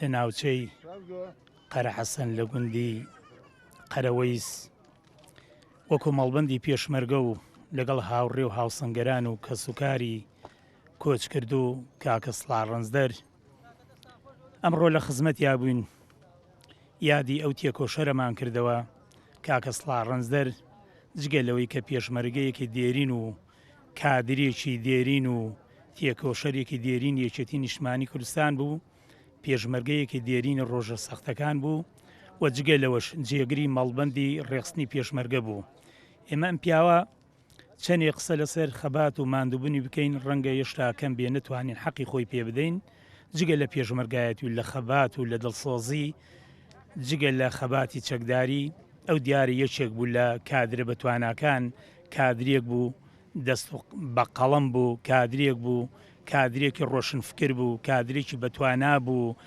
لە ناوچەی قەرە حەسەن لە گوندی قەرەوەیس وەکو مەڵبەندی پێشمەرگە و لەگەڵ هاوڕێ و هاوسەنگەران و کەسوکاری کۆچکرد و کاکە سڵا ڕەنزدەر ئەمڕۆ لە خزمەت یابووین یادی ئەو تێکۆشەرەمان کردەوە. کاکە سڵا ڕەنزدەر جگە لەوەی کە پێشمەرگەیەکی دێرین و کادرێکی دێرین و تێکۆشەرێکی دێرین یەکێتی نیشتمانی کوردستان بوو، پێشمەرگەیەکی دێرین ڕۆژە سەختەکان بوو و جگە لەوەش جێگری مەڵبەندی ڕێخستنی پێشمەرگە بوو. ئێمە ئەم پیاوە چەندێک قسە لەسەر خەبات و ماندووبوونی بکەین ڕەنگە هێشتا کەم بێ نتوانین حەقی خۆی پێ بدەین. جگە لە پێشمەرگایەتی و لە خەبات و لە دڵسۆزی جگە لە خەباتی چەکداری ئەو دیارە یەکێک بوو لە کادرە بەتواناکان، کادرێک بوو دەست بە قەڵەم بوو، کادرێک بوو کادرێکی ڕۆشنفکر بوو، کادرێکی بەتوانا بوو